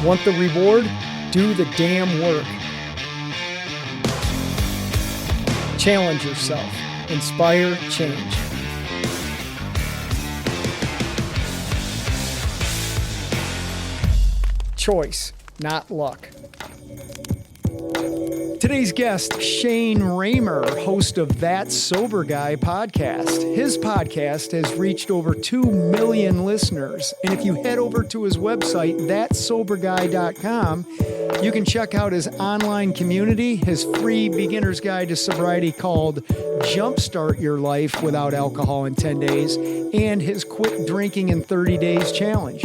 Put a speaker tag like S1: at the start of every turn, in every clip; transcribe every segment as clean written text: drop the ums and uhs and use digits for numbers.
S1: Want the reward? Do the damn work. Challenge yourself. Inspire change. Choice, not luck. Today's guest, Shane Raymer, host of That Sober Guy podcast. His podcast has reached over 2 million listeners. And if you head over to his website, thatsoberguy.com, you can check out his online community, his free beginner's guide to sobriety called Jumpstart Your Life Without Alcohol in 10 Days, and his Quit Drinking in 30 Days challenge.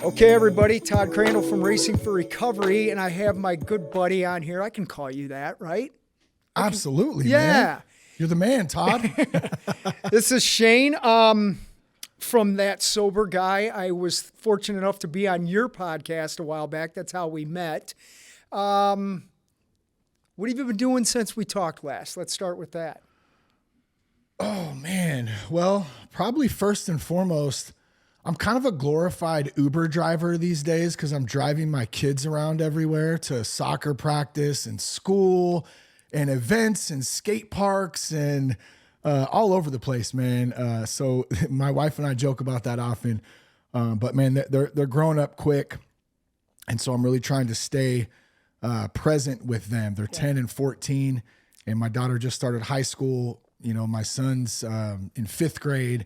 S1: Okay, everybody, Todd Crandall from Racing for Recovery, and I have my good buddy on here. I can call you that, right?
S2: Absolutely,
S1: yeah.
S2: Man. You're the man, Todd.
S1: This is Shane from That Sober Guy. I was fortunate enough to be on your podcast a while back. That's how we met. What have you been doing since we talked last? Let's start with that.
S2: Oh, man. Well, probably first and foremost, I'm kind of a glorified Uber driver these days because I'm driving my kids around everywhere to soccer practice and school and events and skate parks and all over the place, man. So my wife and I joke about that often. But man, they're growing up quick. And so I'm really trying to stay present with them. They're 10 and 14, and my daughter just started high school. You know, my son's in 5th grade.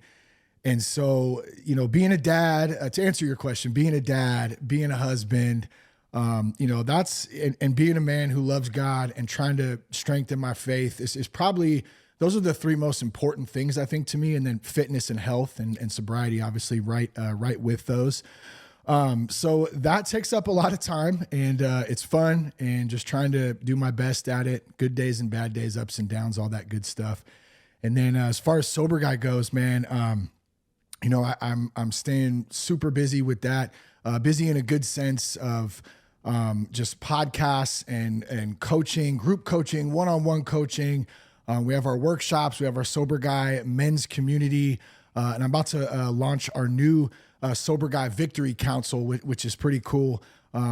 S2: And so, you know, being a dad, to answer your question, being a dad, being a husband, you know, that's, and being a man who loves God and trying to strengthen my faith is probably, those are the 3 most important things, I think, to me. And then fitness and health and sobriety, obviously right with those. So that takes up a lot of time, and it's fun, and just trying to do my best at it. Good days and bad days, ups and downs, all that good stuff. And then as far as Sober Guy goes, man, you know, I'm staying super busy with that, busy in a good sense of just podcasts and coaching, group coaching, one-on-one coaching. We have our workshops, we have our Sober Guy men's community, and I'm about to launch our new Sober Guy Victory Council, which is pretty cool.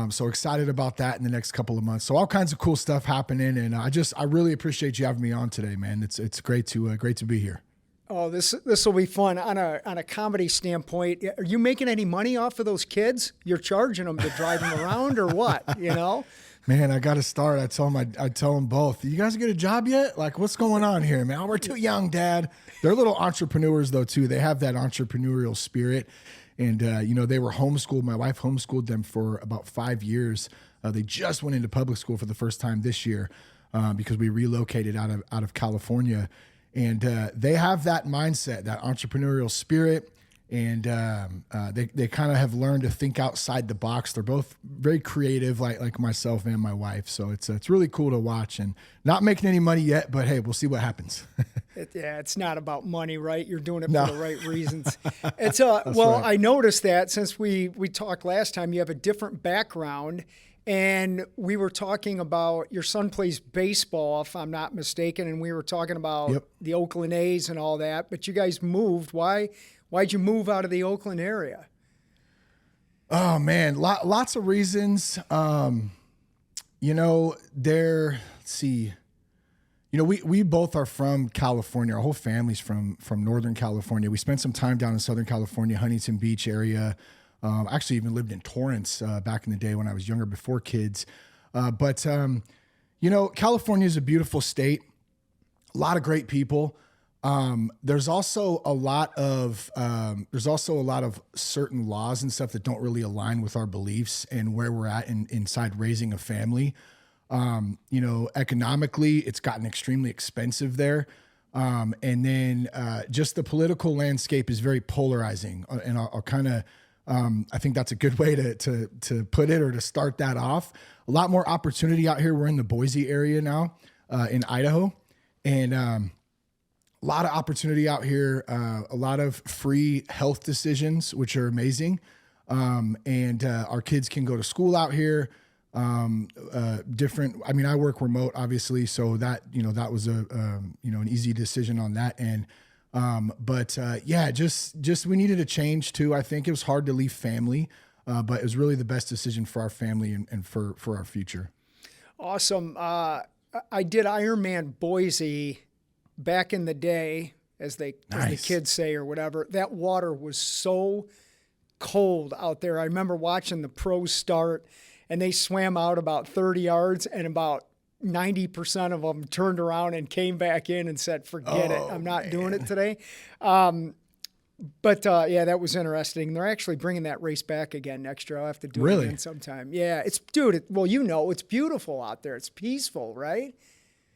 S2: So excited about that in the next couple of months. So all kinds of cool stuff happening, and I really appreciate you having me on today, man. It's great to be here.
S1: Oh, this will be fun. On a comedy standpoint, are you making any money off of those kids? You're charging them to drive them around, or what? You know,
S2: man, I got to start. I tell them both. You guys get a job yet? Like, what's going on here, man? Oh, we're too young, Dad. They're little entrepreneurs though too. They have that entrepreneurial spirit, and you know, they were homeschooled. My wife homeschooled them for about 5 years. They just went into public school for the first time this year because we relocated out of California. And they have that mindset, that entrepreneurial spirit, and they kind of have learned to think outside the box. They're both very creative, like myself and my wife. So it's really cool to watch, and not making any money yet, but hey, we'll see what happens.
S1: It's not about money, right? You're doing it for the right reasons. It's well, right. I noticed that since we talked last time, you have a different background. And we were talking about your son plays baseball, if I'm not mistaken, and we were talking about the Oakland A's and all that. But you guys moved. Why'd you move out of the Oakland area?
S2: Oh man, lots of reasons. You know, let's see. You know, we both are from California. Our whole family's from Northern California. We spent some time down in Southern California, Huntington Beach area. Actually even lived in Torrance back in the day when I was younger, before kids. But you know, California is a beautiful state, a lot of great people. There's also a lot of certain laws and stuff that don't really align with our beliefs and where we're at inside raising a family. You know, economically, it's gotten extremely expensive there. And then just the political landscape is very polarizing, and I'll kind of. I think that's a good way to put it, or to start that off. A lot more opportunity out here. We're in the Boise area now, in Idaho, and a lot of opportunity out here. A lot of free health decisions, which are amazing. And our kids can go to school out here. Different. I mean, I work remote, obviously, so that was an easy decision on that end. But yeah, just we needed a change too. I think it was hard to leave family. But it was really the best decision for our family and for our future.
S1: Awesome. I did Ironman Boise back in the day, as the kids say or whatever. That water was so cold out there. I remember watching the pros start, and they swam out about 30 yards, and about 90% of them turned around and came back in and said, forget it. I'm not doing it today. But that was interesting. They're actually bringing that race back again next year. I'll have to do it again sometime. Yeah, it's beautiful out there. It's peaceful, right?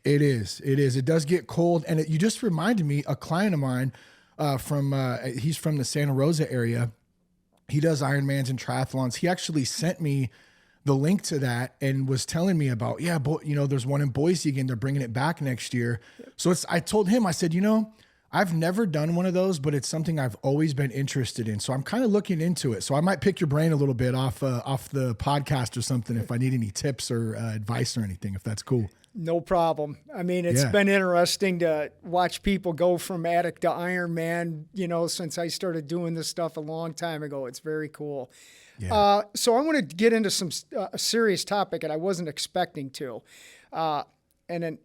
S1: It
S2: is. It does get cold. And you just reminded me, a client of mine he's from the Santa Rosa area. He does Ironmans and triathlons. He actually sent me the link to that and was telling me about, there's one in Boise again. They're bringing it back next year. Yep. So I told him, I said, I've never done one of those, but it's something I've always been interested in. So I'm kind of looking into it. So I might pick your brain a little bit off the podcast or something if I need any tips or advice or anything, if that's cool.
S1: No problem. I mean, it's been interesting to watch people go from addict to Ironman, since I started doing this stuff a long time ago. It's very cool. Yeah. So I want to get into a serious topic, and I wasn't expecting to. And then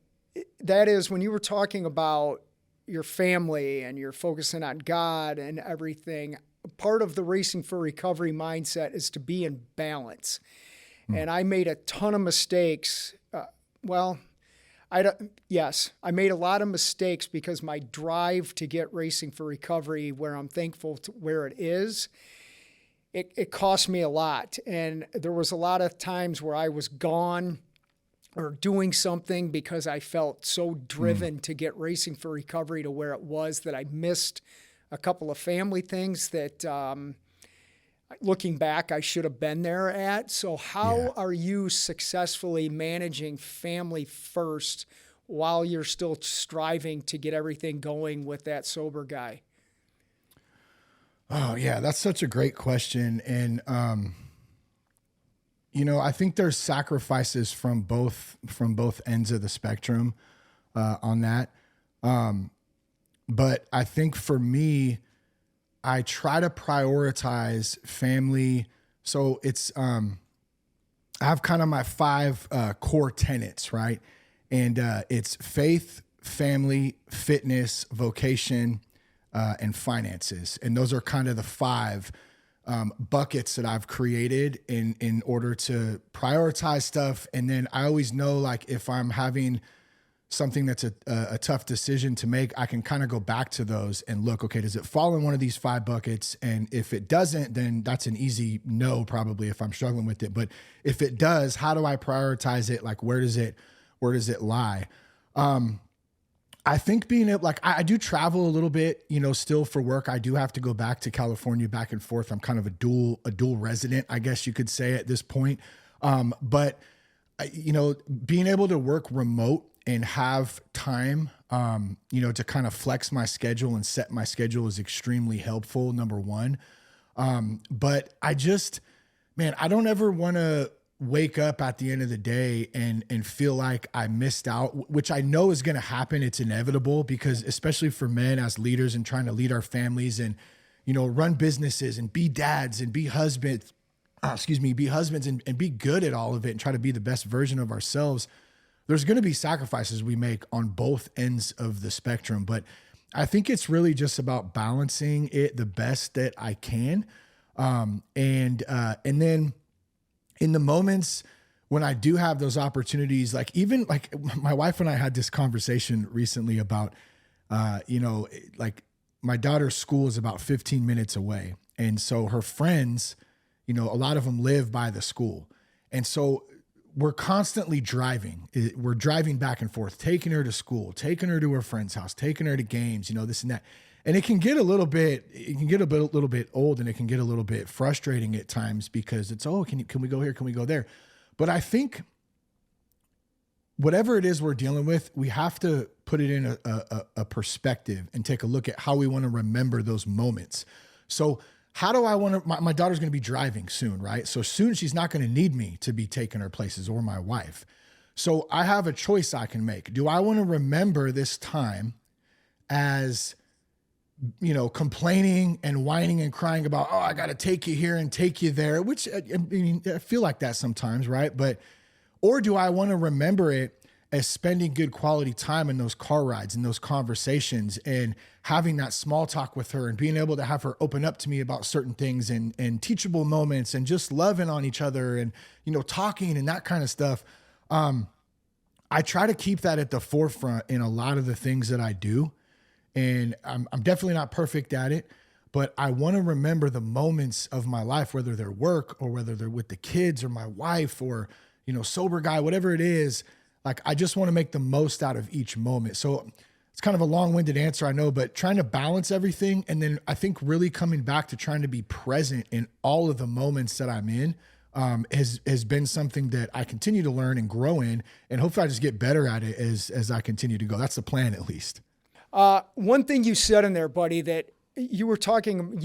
S1: that is when you were talking about your family and you're focusing on God and everything, part of the Racing for Recovery mindset is to be in balance. And I made a ton of mistakes. I made a lot of mistakes because my drive to get Racing for Recovery, where I'm thankful to where it is, it cost me a lot. And there was a lot of times where I was gone or doing something because I felt so driven to get Racing for Recovery to where it was that I missed a couple of family things that, looking back, I should have been there at. So how are you successfully managing family first while you're still striving to get everything going with that sober guy?
S2: Oh yeah, that's such a great question. And, I think there's sacrifices from both ends of the spectrum, on that. But I think for me, I try to prioritize family. So it's, I have kind of my 5 core tenets, right? And it's faith, family, fitness, vocation, and finances. And those are kind of the 5 buckets that I've created in order to prioritize stuff. And then I always know, like, if I'm having something that's a tough decision to make, I can kind of go back to those and look, okay, does it fall in one of these 5 buckets? And if it doesn't, then that's an easy no, probably, if I'm struggling with it. But if it does, how do I prioritize it? Like, where does it lie? I think being able, like, I do travel a little bit, still for work. I do have to go back to California back and forth. I'm kind of a dual resident, I guess you could say at this point. But being able to work remote and have time, to kind of flex my schedule and set my schedule is extremely helpful, number one. But I don't ever want to wake up at the end of the day and feel like I missed out, which I know is going to happen. It's inevitable, because especially for men as leaders and trying to lead our families and, run businesses and be dads and be husbands, and be good at all of it and try to be the best version of ourselves. There's going to be sacrifices we make on both ends of the spectrum, but I think it's really just about balancing it the best that I can. And then in the moments when I do have those opportunities, like even like my wife and I had this conversation recently about, like my daughter's school is about 15 minutes away. And so her friends, a lot of them live by the school. And so we're constantly driving. We're driving back and forth, taking her to school, taking her to her friend's house, taking her to games, this and that. And it can get a little bit old, and it can get a little bit frustrating at times, because it's, can we go here? Can we go there? But I think whatever it is we're dealing with, we have to put it in a perspective and take a look at how we want to remember those moments. So how do I want to, my daughter's going to be driving soon, right? So soon she's not going to need me to be taking her places, or my wife. So I have a choice I can make. Do I want to remember this time as complaining and whining and crying about, oh, I got to take you here and take you there, which I mean, I feel like that sometimes, right? Or do I want to remember it as spending good quality time in those car rides and those conversations and having that small talk with her and being able to have her open up to me about certain things and teachable moments and just loving on each other and, talking and that kind of stuff. I try to keep that at the forefront in a lot of the things that I do. And I'm definitely not perfect at it, but I want to remember the moments of my life, whether they're work or whether they're with the kids or my wife or, sober guy, whatever it is. Like, I just want to make the most out of each moment. So it's kind of a long-winded answer, I know, but trying to balance everything. And then I think really coming back to trying to be present in all of the moments that I'm in has been something that I continue to learn and grow in. And hopefully I just get better at it as I continue to go. That's the plan, at least.
S1: One thing you said in there, buddy, that you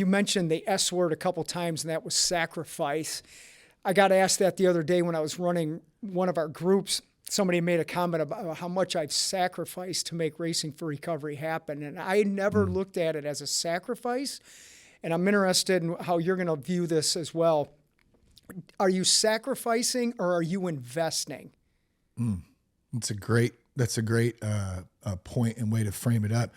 S1: mentioned the S word a couple times, and that was sacrifice. I got asked that the other day when I was running one of our groups. Somebody made a comment about how much I've sacrificed to make Racing for Recovery happen. And I never looked at it as a sacrifice. And I'm interested in how you're going to view this as well. Are you sacrificing or are you investing?
S2: That's a great point and way to frame it up.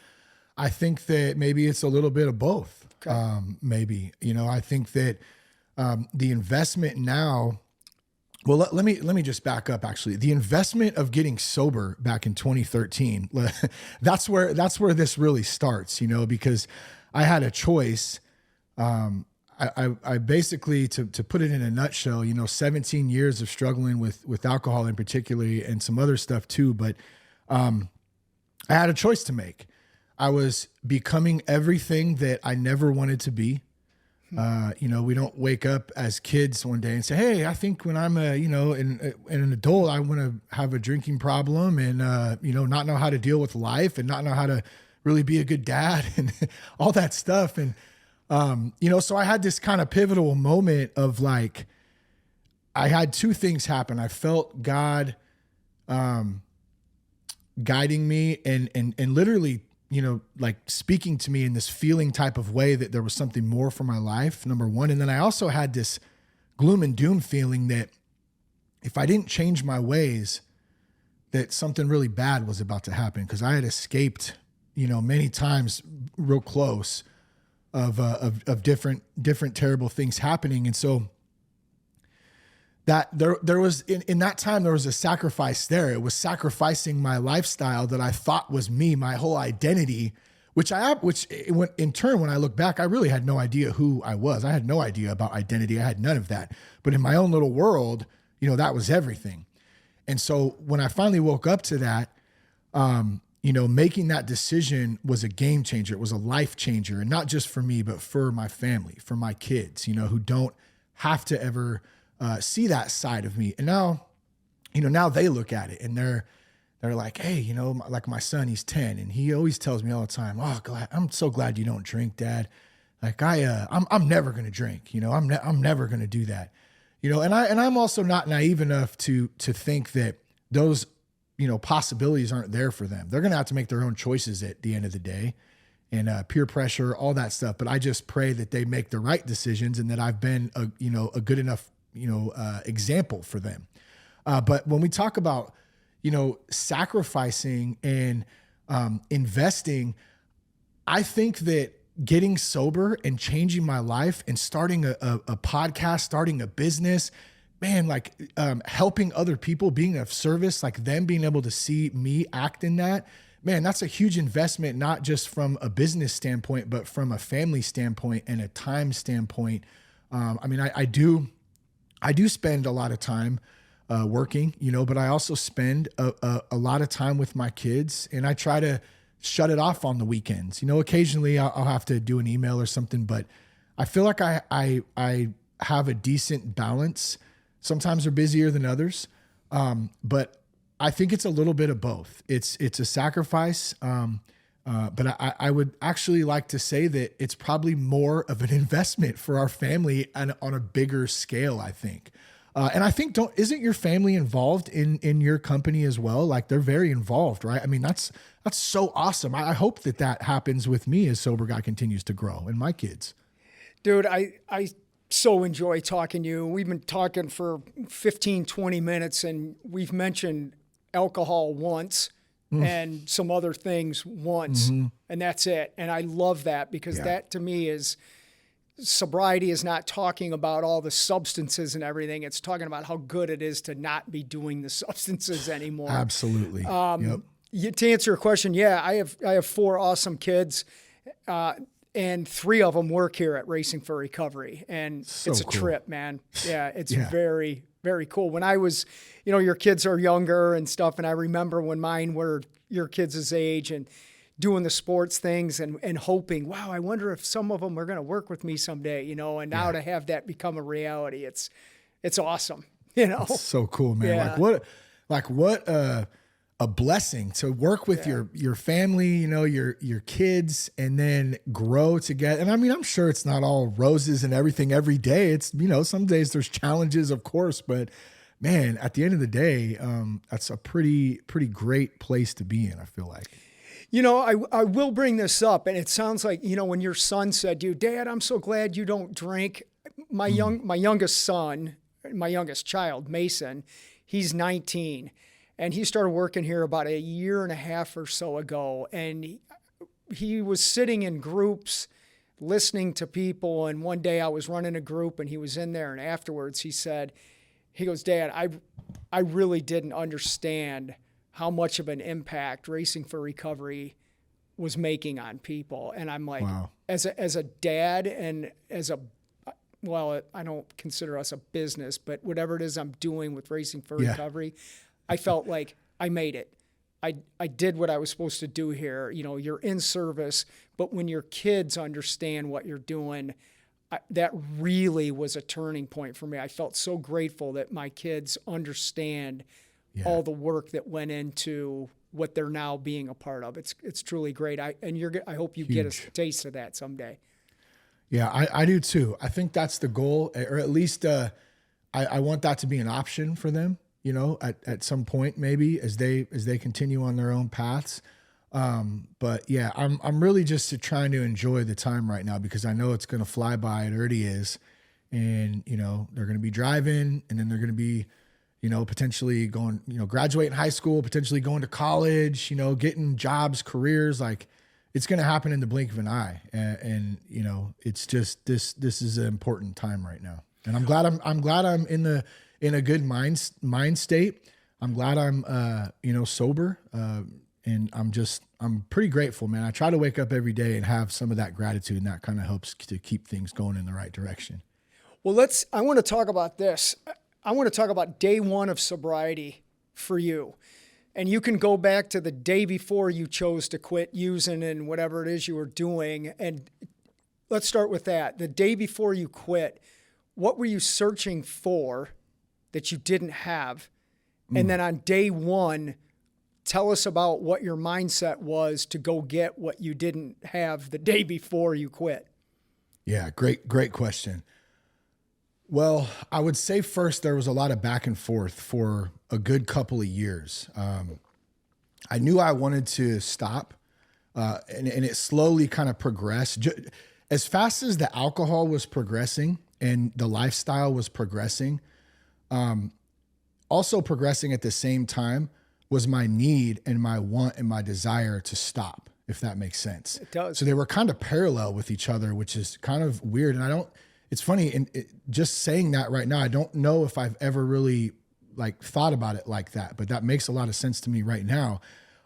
S2: I think that maybe it's a little bit of both. Okay. Maybe, I think that the investment now, well, let me just back up. Actually, the investment of getting sober back in 2013, that's where this really starts, because I had a choice. I basically, to put it in a nutshell, 17 years of struggling with alcohol in particular and some other stuff too. But I had a choice to make. I was becoming everything that I never wanted to be. We don't wake up as kids one day and say, hey, I think when I'm an adult, I want to have a drinking problem and, not know how to deal with life and not know how to really be a good dad and all that stuff. And, so I had this kind of pivotal moment of like, I had two things happen. I felt God, guiding me and literally, like speaking to me in this feeling type of way that there was something more for my life, number one. And then I also had this gloom and doom feeling that if I didn't change my ways, that something really bad was about to happen. Cause I had escaped, many times real close of different terrible things happening. And so that there was in that time, there was a sacrifice there. It was sacrificing my lifestyle that I thought was me, my whole identity, which in turn, when I look back, I really had no idea who I was. I had no idea about identity. I had none of that. But in my own little world, that was everything. And so when I finally woke up to that, making that decision was a game changer. It was a life changer. And not just for me, but for my family, for my kids, who don't have to ever see that side of me. And now, now they look at it and they're like, hey, like my son, he's 10 and he always tells me all the time, oh, I'm so glad you don't drink, Dad. Like I'm never going to drink, I'm never going to do that, and I'm also not naive enough to think that those, possibilities aren't there for them. They're going to have to make their own choices at the end of the day and peer pressure, all that stuff. But I just pray that they make the right decisions and that I've been a good enough, example for them. But when we talk about, sacrificing and investing, I think that getting sober and changing my life and starting a podcast, starting a business, man, like helping other people, being of service, like them being able to see me act in that, man, that's a huge investment, not just from a business standpoint, but from a family standpoint and a time standpoint. I do spend a lot of time working, but I also spend a lot of time with my kids, and I try to shut it off on the weekends. Occasionally I'll have to do an email or something, but I feel like I have a decent balance. Sometimes they're busier than others, but I think it's a little bit of both. It's a sacrifice, but I would actually like to say that it's probably more of an investment for our family and on a bigger scale, I think. And I think isn't your family involved in your company as well? Like they're very involved, right? I mean, that's so awesome. I hope that happens with me as Sober Guy continues to grow and my kids.
S1: Dude, I so enjoy talking to you. We've been talking for 15, 20 minutes and we've mentioned alcohol once and some other things once, and that's it. And I love that because that to me is sobriety is not talking about all the substances and everything. It's talking about how good it is to not be doing the substances anymore.
S2: Absolutely.
S1: To answer your question, I have 4 awesome kids, and 3 of them work here at Racing for Recovery, and
S2: So
S1: it's a
S2: cool.
S1: trip, man. Yeah, it's very, very cool. When I was, your kids are younger and stuff, and I remember when mine were your kids' age and doing the sports things and hoping, wow, I wonder if some of them are going to work with me someday, and now to have that become a reality, it's awesome,
S2: It's so cool, man.
S1: Yeah.
S2: What a blessing to work with your family, your kids, and then grow together. And I mean, I'm sure it's not all roses and everything every day. It's, some days there's challenges, of course, but man, at the end of the day, that's a pretty great place to be in, I feel like.
S1: I will bring this up, and it sounds like, when your son said to you, Dad, I'm so glad you don't drink. My youngest son, my youngest child, Mason, he's 19, and he started working here about a year and a half or so ago, and he was sitting in groups listening to people, and one day I was running a group, and he was in there, and afterwards he goes, Dad, I really didn't understand how much of an impact Racing for Recovery was making on people. And I'm like,
S2: wow.
S1: as a dad and I don't consider us a business, but whatever it is I'm doing with Racing for Recovery, I felt like I made it. I did what I was supposed to do here. You're in service, but when your kids understand what you're doing, that really was a turning point for me. I felt so grateful that my kids understand all the work that went into what they're now being a part of. It's truly great. I hope you get a taste of that someday.
S2: Yeah, I do too. I think that's the goal, or at least I want that to be an option for them, at some point maybe as they continue on their own paths. But yeah, I'm really just trying to enjoy the time right now because I know it's going to fly by. It already is. And, they're going to be driving and then they're going to be, potentially going, graduating high school, potentially going to college, getting jobs, careers. Like it's going to happen in the blink of an eye. And it's just, this is an important time right now. And I'm glad I'm in a good mind state. I'm glad I'm, sober. And I'm pretty grateful, man. I try to wake up every day and have some of that gratitude, and that kind of helps to keep things going in the right direction.
S1: Well, I want to talk about this. I want to talk about day 1 of sobriety for you. And you can go back to the day before you chose to quit using and whatever it is you were doing. And let's start with that. The day before you quit, what were you searching for that you didn't have? And then on day 1, tell us about what your mindset was to go get what you didn't have the day before you quit.
S2: Yeah, great question. Well, I would say first there was a lot of back and forth for a good couple of years. I knew I wanted to stop, and it slowly kind of progressed. As fast as the alcohol was progressing and the lifestyle was progressing, also progressing at the same time was my need and my want and my desire to stop, if that makes sense.
S1: It does.
S2: So they were kind of parallel with each other, which is kind of weird. And it's funny, and just saying that right now, I don't know if I've ever really thought about it like that, but that makes a lot of sense to me right now.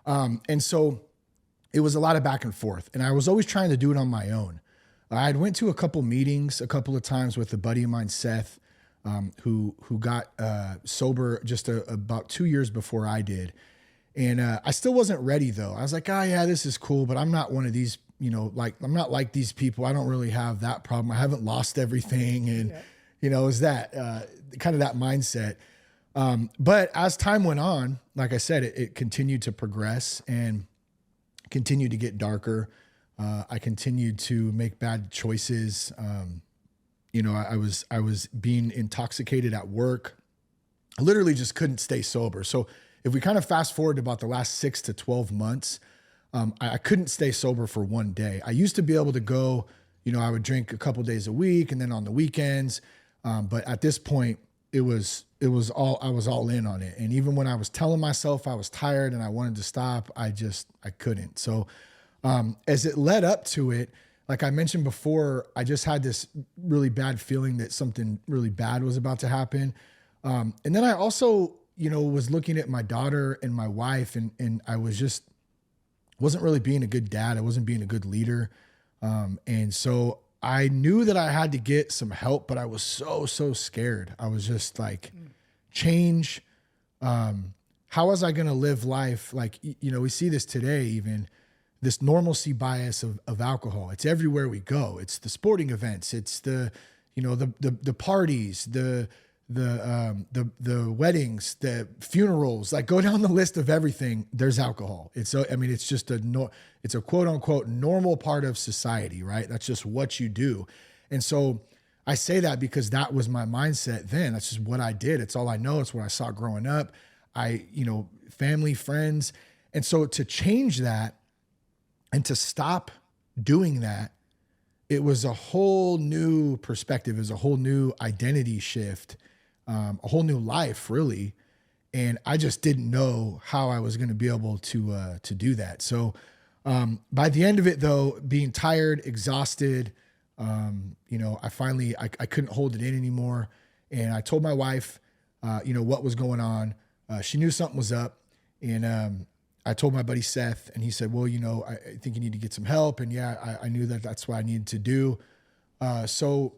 S2: And so it was a lot of back and forth, and I was always trying to do it on my own. I had went to a couple meetings a couple of times with a buddy of mine, Seth, who got sober just about 2 years before I did. And I still wasn't ready though. I was like, oh yeah, this is cool, but I'm not one of these, I'm not like these people. I don't really have that problem. I haven't lost everything. And, is that kind of that mindset. But as time went on, like I said, it continued to progress and continued to get darker. I continued to make bad choices. I was being intoxicated at work. I literally just couldn't stay sober. So if we kind of fast forward to about the last 6 to 12 months, I couldn't stay sober for one day. I used to be able to go, I would drink a couple days a week and then on the weekends. But at this point, I was all in on it. And even when I was telling myself I was tired and I wanted to stop, I couldn't. So, as it led up to it, like I mentioned before, I just had this really bad feeling that something really bad was about to happen. And then I also, was looking at my daughter and my wife, and I wasn't really being a good dad. I wasn't being a good leader. And so I knew that I had to get some help, but I was so scared. I was just like, change. How was I going to live life? Like, we see this today, even this normalcy bias of alcohol. It's everywhere we go. It's the sporting events. It's the parties, the weddings, the funerals, like go down the list of everything. There's alcohol. It's just it's a quote unquote normal part of society, right? That's just what you do. And so I say that because that was my mindset then. That's just what I did. It's all I know. It's what I saw growing up. Family, friends. And so to change that and to stop doing that, it was a whole new perspective. It was a whole new identity shift. A whole new life, really. And I just didn't know how I was going to be able to do that. So by the end of it, though, being tired, exhausted, I finally couldn't hold it in anymore. And I told my wife, what was going on. She knew something was up. And I told my buddy Seth, and he said, well, I think you need to get some help. And yeah, I knew that that's what I needed to do. So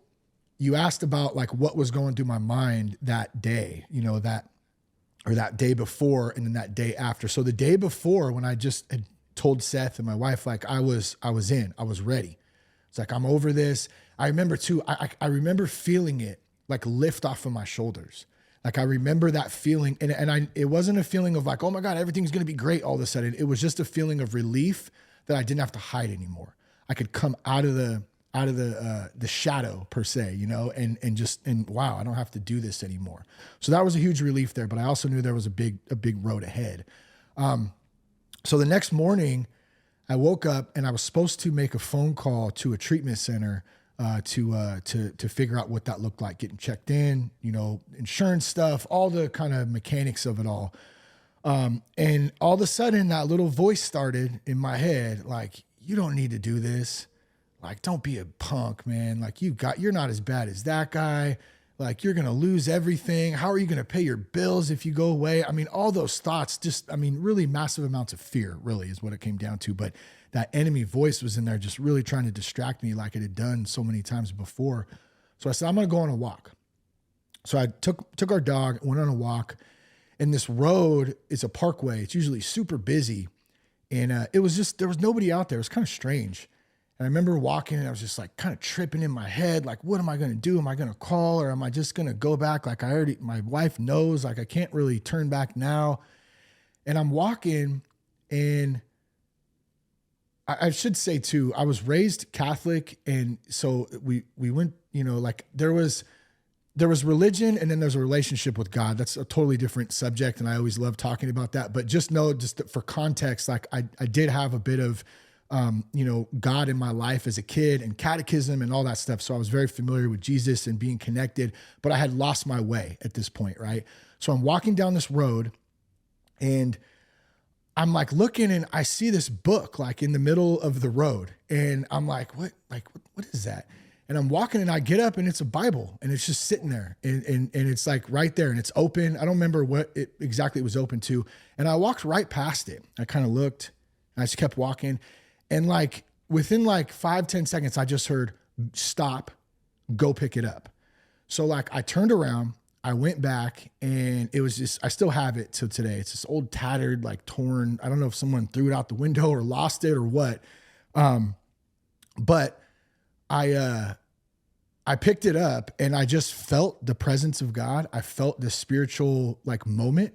S2: you asked about like what was going through my mind that day, that day before and then that day after. So the day before, when I just had told Seth and my wife, like I was ready. It's like, I'm over this. I remember too, I remember feeling it like lift off of my shoulders. Like I remember that feeling, and it wasn't a feeling of like, oh my God, everything's going to be great all of a sudden. It was just a feeling of relief that I didn't have to hide anymore. I could come out of the shadow per se, and wow, I don't have to do this anymore. So that was a huge relief there, but I also knew there was a big road ahead. So the next morning I woke up and I was supposed to make a phone call to a treatment center, to figure out what that looked like, getting checked in, insurance stuff, all the kind of mechanics of it all. And all of a sudden that little voice started in my head, like, you don't need to do this. Like, don't be a punk, man. Like you're not as bad as that guy. Like you're going to lose everything. How are you going to pay your bills if you go away? I mean, all those thoughts, really massive amounts of fear really is what it came down to. But that enemy voice was in there just really trying to distract me like it had done so many times before. So I said, I'm going to go on a walk. So I took our dog, went on a walk, and this road is a parkway. It's usually super busy. And there was nobody out there. It was kind of strange. And I remember walking and I was just like kind of tripping in my head. Like, what am I going to do? Am I going to call, or am I just going to go back? Like my wife knows, like I can't really turn back now. And I'm walking, and I should say too, I was raised Catholic. And so we went, like there was religion and then there's a relationship with God. That's a totally different subject. And I always love talking about that, but just know, just for context, like I did have a bit of, God in my life as a kid and catechism and all that stuff. So I was very familiar with Jesus and being connected, but I had lost my way at this point. Right. So I'm walking down this road and I'm like looking, and I see this book like in the middle of the road, and I'm like, what is that? And I'm walking and I get up and it's a Bible, and it's just sitting there, and it's like right there, and it's open. I don't remember what it exactly was open to. And I walked right past it. I kind of looked and I just kept walking. And like within like 5-10 seconds, I just heard, stop, go pick it up. So like I turned around, I went back, and it was just, I still have it till today. It's this old tattered, like torn, I don't know if someone threw it out the window or lost it or what. But I picked it up and I just felt the presence of God. I felt this spiritual like moment.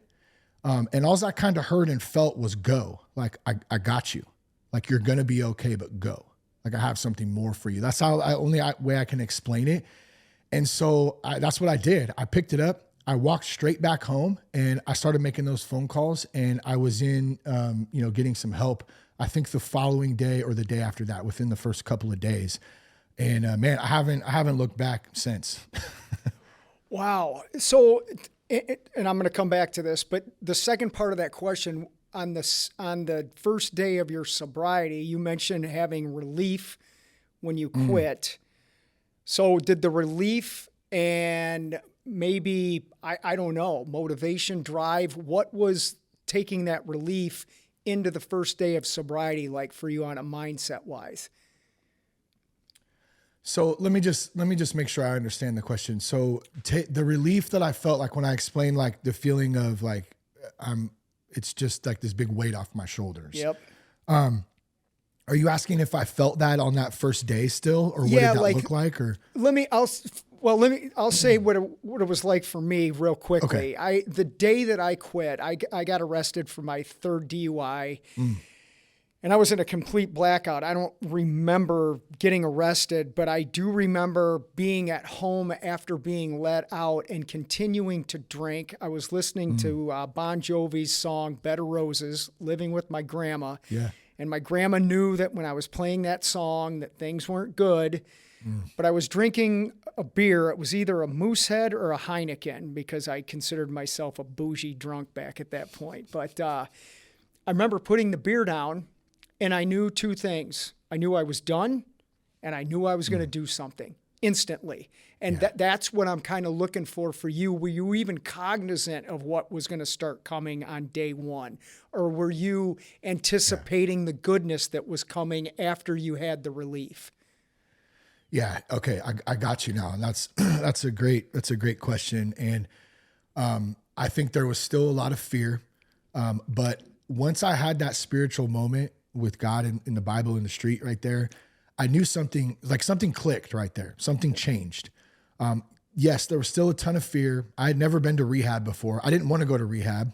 S2: And all I kind of heard and felt was go. Like, I got you. Like, you're going to be okay, but go. Like, I have something more for you. That's how only way I can explain it. And so that's what I did. I picked it up. I walked straight back home and I started making those phone calls, and I was in, getting some help. I think the following day or the day after that, within the first couple of days. And man, I haven't looked back since.
S1: Wow. So, and I'm going to come back to this, but the second part of that question, on the first day of your sobriety, you mentioned having relief when you quit. So did the relief and maybe, I don't know, motivation, drive, what was taking that relief into the first day of sobriety like for you on a mindset wise?
S2: So let me just make sure I understand the question. So the relief that I felt, like when I explained like the feeling of like it's just like this big weight off my shoulders.
S1: Yep.
S2: Are you asking if I felt that on that first day still, or what did that look like? Or
S1: I'll say what it was like for me real quickly.
S2: Okay.
S1: The day that I quit, I got arrested for my third DUI. And I was in a complete blackout. I don't remember getting arrested, but I do remember being at home after being let out and continuing to drink. I was listening to Bon Jovi's song, Bed of Roses, living with my grandma.
S2: Yeah.
S1: And my grandma knew that when I was playing that song that things weren't good, but I was drinking a beer. It was either a Moosehead or a Heineken because I considered myself a bougie drunk back at that point. But I remember putting the beer down, and I knew two things. I knew I was done, and I knew I was going to do something instantly. And that's what I'm kind of looking for you. Were you even cognizant of what was going to start coming on day one? Or were you anticipating the goodness that was coming after you had the relief?
S2: Yeah. Okay. I got you now. And that's a great question. And I think there was still a lot of fear. But once I had that spiritual moment with God in the Bible in the street right there, I knew something clicked right there. Something changed. Yes, there was still a ton of fear. I had never been to rehab before. I didn't want to go to rehab,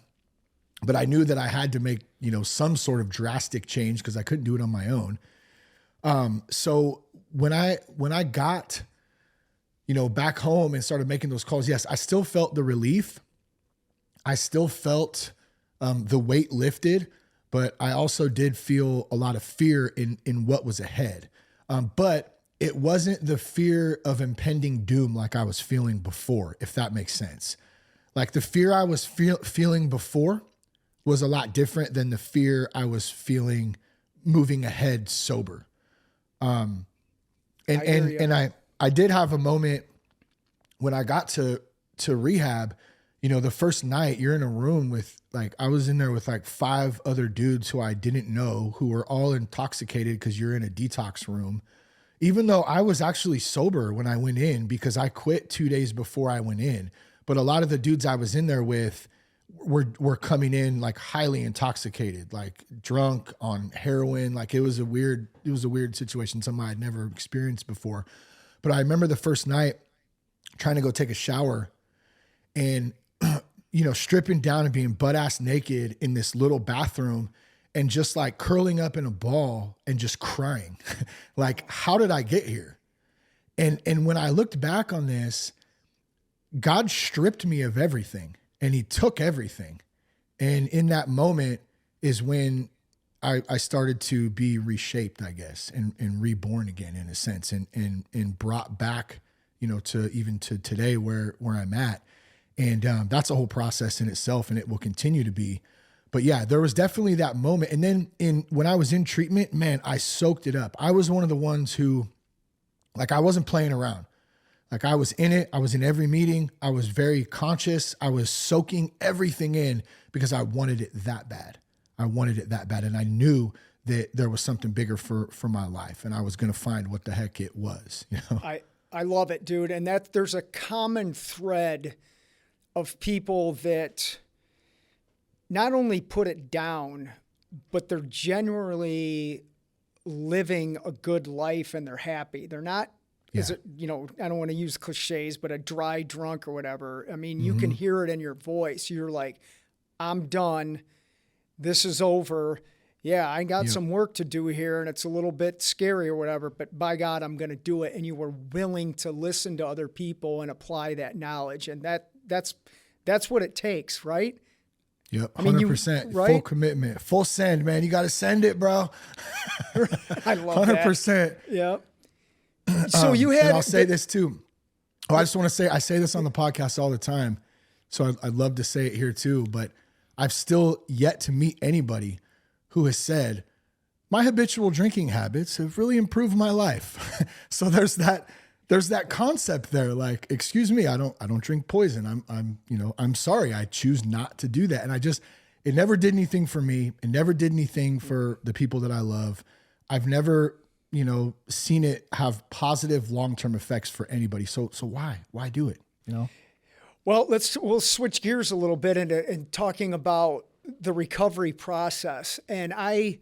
S2: but I knew that I had to make, some sort of drastic change because I couldn't do it on my own. So when I got, back home and started making those calls, yes, I still felt the relief. I still felt the weight lifted, but I also did feel a lot of fear in what was ahead. But it wasn't the fear of impending doom like I was feeling before, if that makes sense. Like the fear I was feeling before was a lot different than the fear I was feeling moving ahead sober. I did have a moment when I got to rehab. The first night you're in a room with I was in there with 5 other dudes who I didn't know, who were all intoxicated because you're in a detox room. Even though I was actually sober when I went in because I quit 2 days before I went in. But a lot of the dudes I was in there with were coming in highly intoxicated, drunk on heroin. It was a weird situation, something I'd never experienced before. But I remember the first night trying to go take a shower and, stripping down and being butt ass naked in this little bathroom and just curling up in a ball and just crying. How did I get here? And when I looked back on this, God stripped me of everything and he took everything. And in that moment is when I started to be reshaped, I guess, and reborn again in a sense and brought back, to today where I'm at. And that's a whole process in itself, and it will continue to be. But yeah, there was definitely that moment. And then when I was in treatment, man, I soaked it up. I was one of the ones who, I wasn't playing around. I was in it. I was in every meeting. I was very conscious. I was soaking everything in because I wanted it that bad. And I knew that there was something bigger for my life, and I was going to find what the heck it was.
S1: I love it, dude. And that there's a common thread of people that not only put it down, but they're generally living a good life and they're happy. They're not, I don't want to use cliches, but a dry drunk or whatever. I mean, you can hear it in your voice. You're like, I'm done. This is over. Yeah, I got some work to do here and it's a little bit scary or whatever, but by God, I'm going to do it. And you were willing to listen to other people and apply that knowledge. And that's what it takes, right?
S2: Yep,
S1: I mean,
S2: 100%,
S1: right?
S2: full commitment, full send, man. You got to send it, bro.
S1: I love
S2: 100%.
S1: Yep. So you had,
S2: and I'll say this too. Oh, I just want to say, I say this on the podcast all the time. So I'd love to say it here too, but I've still yet to meet anybody who has said, my habitual drinking habits have really improved my life. So there's that concept there. Like, excuse me, I don't drink poison. I'm sorry. I choose not to do that. And it never did anything for me. It never did anything for the people that I love. I've never, seen it have positive long-term effects for anybody. So why do it?
S1: Well, we'll switch gears a little bit into talking about the recovery process. And I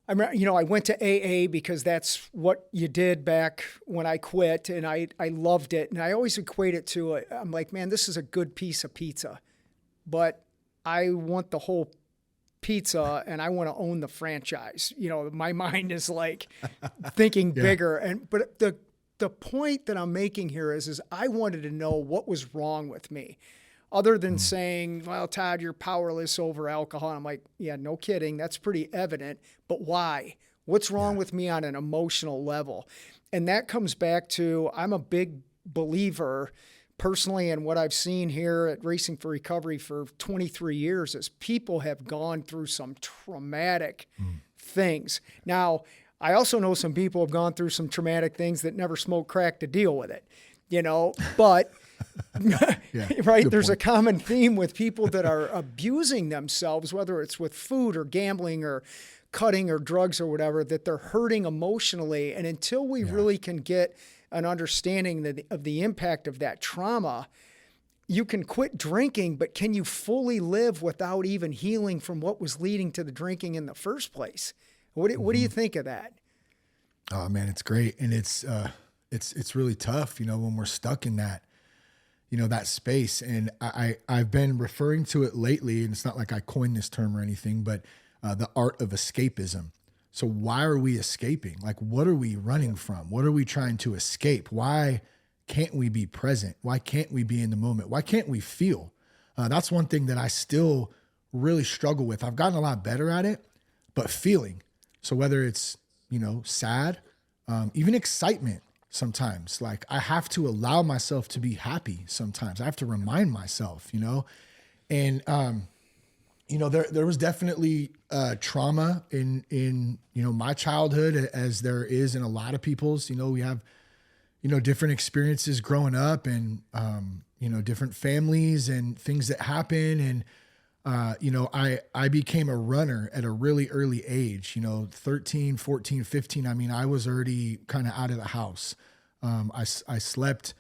S1: went to AA because that's what you did back when I quit, and I loved it. And I always equate it to I'm like, man, this is a good piece of pizza, but I want the whole pizza and I want to own the franchise. My mind is like thinking bigger. But the point that I'm making here is I wanted to know what was wrong with me. Other than saying, well, Todd, you're powerless over alcohol. I'm like, yeah, no kidding. That's pretty evident. But why? What's wrong with me on an emotional level? And that comes back to, I'm a big believer personally in what I've seen here at Racing for Recovery for 23 years is people have gone through some traumatic things. Now, I also know some people have gone through some traumatic things that never smoked crack to deal with it, but right. There's a common theme with people that are abusing themselves, whether it's with food or gambling or cutting or drugs or whatever, that they're hurting emotionally. And until we really can get an understanding of the impact of that trauma, you can quit drinking, but can you fully live without even healing from what was leading to the drinking in the first place? What do you think of that?
S2: Oh man, it's great. And it's really tough, when we're stuck in that, that space. And I've been referring to it lately, and it's not like I coined this term or anything, but the art of escapism. So why are we escaping? Like, what are we running from? What are we trying to escape? Why can't we be present? Why can't we be in the moment? Why can't we feel? That's one thing that I still really struggle with. I've gotten a lot better at it, but feeling. So whether it's, sad, even excitement sometimes, like I have to allow myself to be happy sometimes. I have to remind myself, and, there was definitely trauma in my childhood, as there is in a lot of people's. We have, different experiences growing up, and different families and things that happen. And I became a runner at a really early age. 13, 14, 15. I mean, I was already kind of out of the house. I slept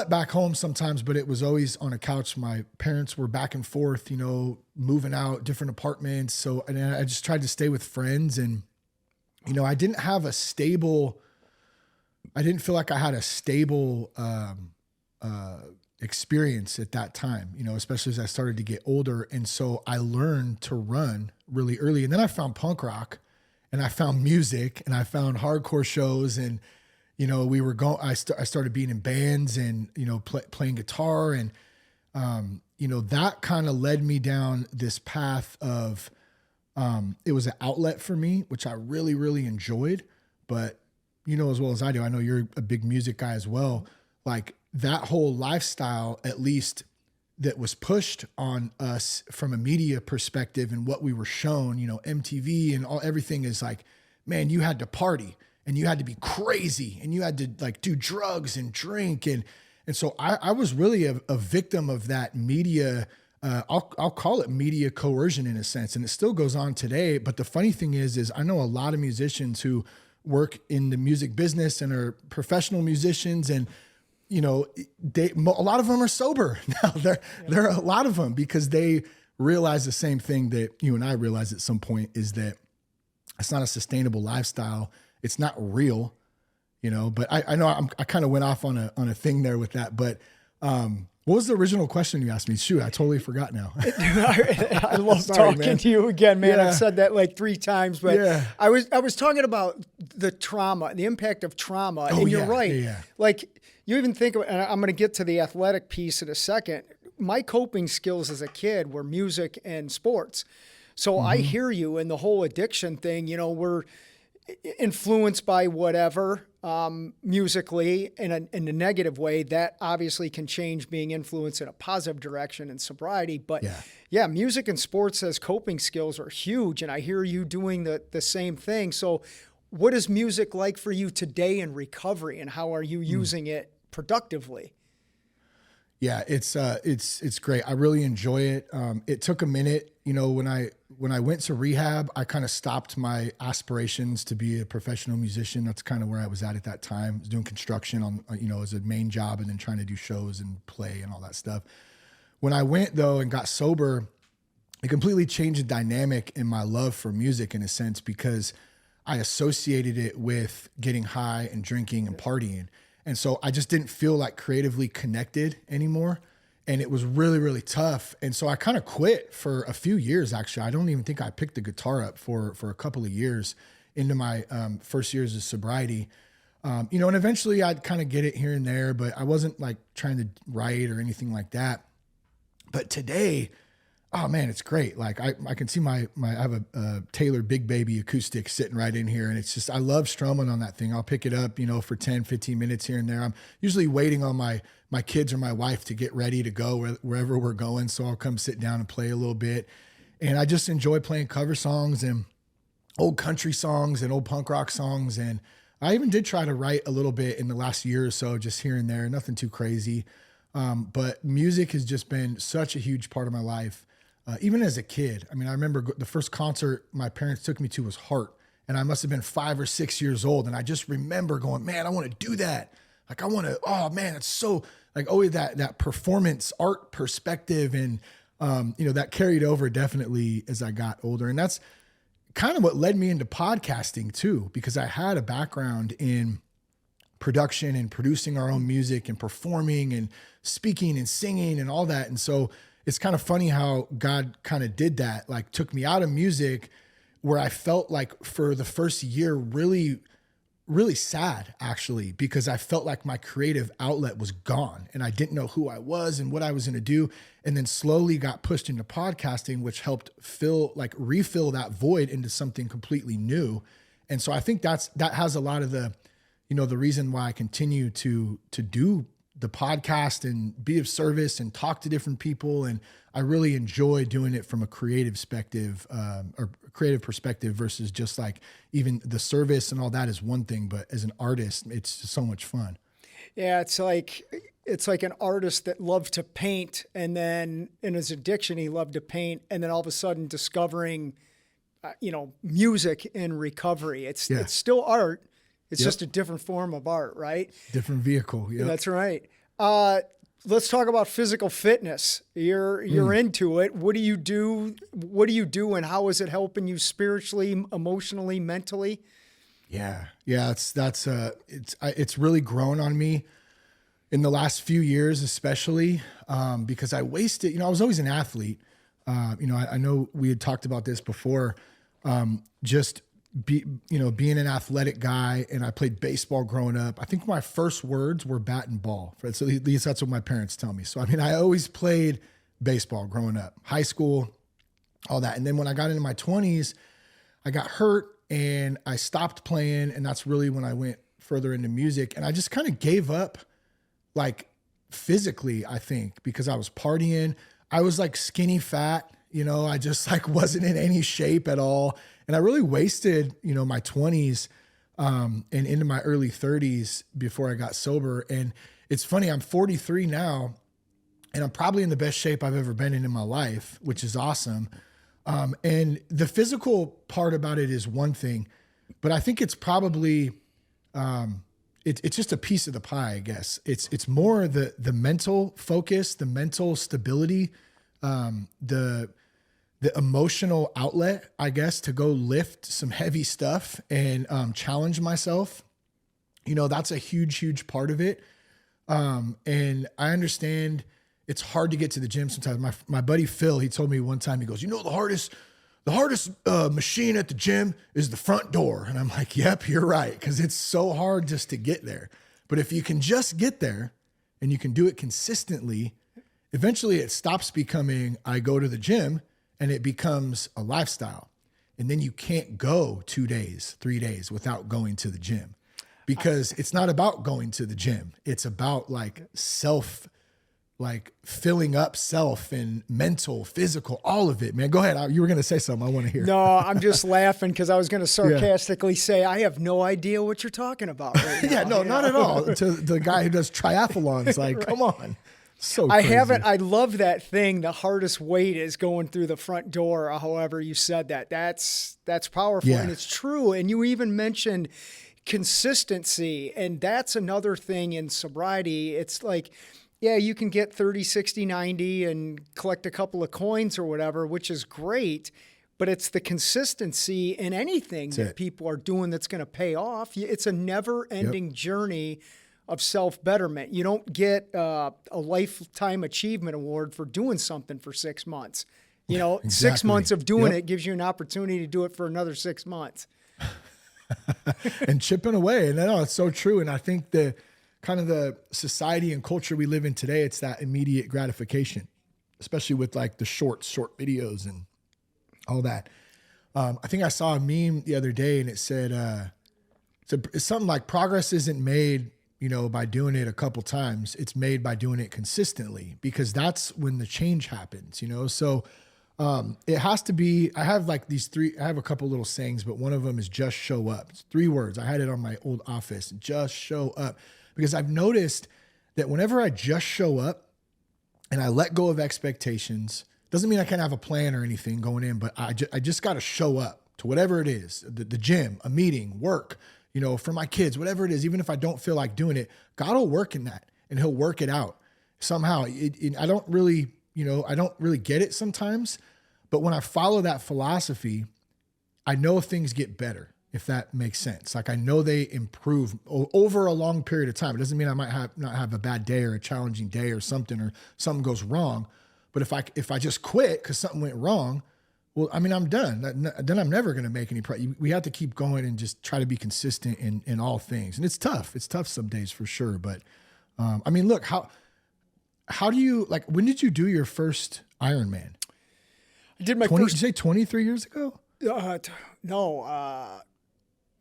S2: back home sometimes, but it was always on a couch. My parents were back and forth, moving out different apartments. So, and I just tried to stay with friends, and, I didn't feel like I had a stable, experience at that time, especially as I started to get older. And so I learned to run really early. And then I found punk rock, and I found music, and I found hardcore shows, and we were going, I started being in bands and, playing guitar, and, that kind of led me down this path of, it was an outlet for me, which I really, really enjoyed. But, as well as I do, I know you're a big music guy as well. Like that whole lifestyle, at least that was pushed on us from a media perspective and what we were shown, MTV and everything is like, man, you had to party. And you had to be crazy, and you had to like do drugs and drink. And so I was really a victim of that media. I'll call it media coercion in a sense. And it still goes on today. But the funny thing is I know a lot of musicians who work in the music business and are professional musicians, and, a lot of them are sober now. There are a lot of them, because they realize the same thing that you and I realized at some point, is that it's not a sustainable lifestyle. It's not real, but I know I kind of went off on a thing there with that, but What was the original question you asked me? Shoot, I totally forgot now.
S1: I love
S2: Sorry,
S1: talking
S2: man.
S1: to you again, man.
S2: Yeah.
S1: I've said that like 3 times, but
S2: Yeah.
S1: I was talking about the trauma, the impact of trauma.
S2: Oh,
S1: And you're
S2: yeah,
S1: right.
S2: yeah.
S1: Like you even think of, and I'm going to get to the athletic piece in a second. My coping skills as a kid were music and sports. So I hear you in the whole addiction thing. You know, we're influenced by whatever musically in a negative way. That obviously can change being influenced in a positive direction in sobriety. But yeah, music and sports as coping skills are huge. And I hear you doing the same thing. So what is music like for you today in recovery, and how are you using it productively?
S2: Yeah, it's great. I really enjoy it. It took a minute, you know, when I went to rehab, I kind of stopped my aspirations to be a professional musician. That's kind of where I was at that time. I was doing construction on, you know, as a main job, and then trying to do shows and play and all that stuff. When I went though and got sober, it completely changed the dynamic in my love for music in a sense, because I associated it with getting high and drinking and partying. And so I just didn't feel like creatively connected anymore. And it was really, really tough. And so I kind of quit for a few years, actually. I don't even think I picked the guitar up for a couple of years into my first years of sobriety. You know, and eventually I'd kind of get it here and there, but I wasn't like trying to write or anything like that. But today, oh man, it's great. Like I can see I have a Taylor Big Baby acoustic sitting right in here. And it's just, I love strumming on that thing. I'll pick it up, you know, for 10, 15 minutes here and there. I'm usually waiting on my kids or my wife to get ready to go wherever we're going. So I'll come sit down and play a little bit. And I just enjoy playing cover songs and old country songs and old punk rock songs. And I even did try to write a little bit in the last year or so, just here and there, nothing too crazy. But music has just been such a huge part of my life. Even as a kid, I mean, I remember the first concert my parents took me to was Heart, and I must have been 5 or 6 years old. And I just remember going, man, I want to do that. Like, I want to, oh man, it's so like always that performance art perspective. And, you know, that carried over definitely as I got older. And that's kind of what led me into podcasting too, because I had a background in production and producing our own music and performing and speaking and singing and all that. And so it's kind of funny how God kind of did that, like took me out of music, where I felt like for the first year, really, really sad actually, because I felt like my creative outlet was gone and I didn't know who I was and what I was going to do. And then slowly got pushed into podcasting, which helped refill that void into something completely new. And so I think that has a lot of the, you know, the reason why I continue to do the podcast and be of service and talk to different people. And I really enjoy doing it from a creative perspective versus just like even the service and all that is one thing, but as an artist, it's just so much fun.
S1: Yeah. It's like an artist that loved to paint, and then in his addiction, he loved to paint. And then all of a sudden discovering, you know, music in recovery. It's still art. It's just a different form of art, right?
S2: Different vehicle. Yeah,
S1: that's right. Let's talk about physical fitness. You're into it. What do you do? And how is it helping you spiritually, emotionally, mentally?
S2: Yeah. It's really grown on me in the last few years, especially because I wasted. You know, I was always an athlete. You know, I know we had talked about this before. Being an athletic guy, and I played baseball growing up. I think my first words were bat and ball. So at least that's what my parents tell me. So, I mean, I always played baseball growing up, high school, all that. And then when I got into my 20s, I got hurt and I stopped playing. And that's really when I went further into music. And I just kind of gave up, like physically, I think, because I was partying. I was like skinny fat, you know, I just like wasn't in any shape at all. And I really wasted, you know, my 20s and into my early 30s before I got sober. And it's funny, I'm 43 now, and I'm probably in the best shape I've ever been in my life, which is awesome. And the physical part about it is one thing, but I think it's probably, it's just a piece of the pie, I guess. It's more the mental focus, the mental stability, the emotional outlet, I guess, to go lift some heavy stuff and challenge myself. You know, that's a huge, huge part of it. And I understand it's hard to get to the gym sometimes. My buddy Phil, he told me one time, he goes, you know, the hardest machine at the gym is the front door. And I'm like, yep, you're right. Cause it's so hard just to get there. But if you can just get there and you can do it consistently, eventually it stops becoming, I go to the gym, and it becomes a lifestyle. And then you can't go 2 days, 3 days without going to the gym, because it's not about going to the gym. It's about filling up self and mental, physical, all of it, man. Go ahead. You were going to say something. I want to hear.
S1: No, I'm just laughing because I was going to sarcastically say, I have no idea what you're talking about right now.
S2: Yeah, no, not at all. To the guy who does triathlons, like, right. Come on. So crazy.
S1: I love that thing. The hardest weight is going through the front door, or however you said that. That's powerful. Yeah. And it's true. And you even mentioned consistency. And that's another thing in sobriety. It's like, yeah, you can get 30, 60, 90 and collect a couple of coins or whatever, which is great. But it's the consistency in anything that people are doing that's going to pay off. It's a never-ending journey of self-betterment. You don't get a lifetime achievement award for doing something for 6 months. You know, exactly. 6 months of doing it gives you an opportunity to do it for another 6 months.
S2: And chipping away. And no, it's so true. And I think the kind of the society and culture we live in today, it's that immediate gratification, especially with like the short videos and all that. I think I saw a meme the other day, and it said, it's something like, progress isn't made, you know, by doing it a couple times. It's made by doing it consistently, because that's when the change happens, you know? So it has to be, I have like I have a couple little sayings, but one of them is just show up. It's 3 words. I had it on my old office, just show up. Because I've noticed that whenever I just show up and I let go of expectations, doesn't mean I can't have a plan or anything going in, but I just got to show up to whatever it is, the gym, a meeting, work, you know, for my kids, whatever it is. Even if I don't feel like doing it, God will work in that, and he'll work it out somehow. I don't really get it sometimes, but when I follow that philosophy, I know things get better. If that makes sense. Like, I know they improve over a long period of time. It doesn't mean I might not have a bad day or a challenging day or something goes wrong. But if I just quit because something went wrong, well, I mean, I'm done. Then I'm never going to make any progress. We have to keep going and just try to be consistent in all things. And it's tough. It's tough some days for sure. But I mean, look, how do you, like, when did you do your first Ironman?
S1: I did my
S2: first. Did you say 23 years ago?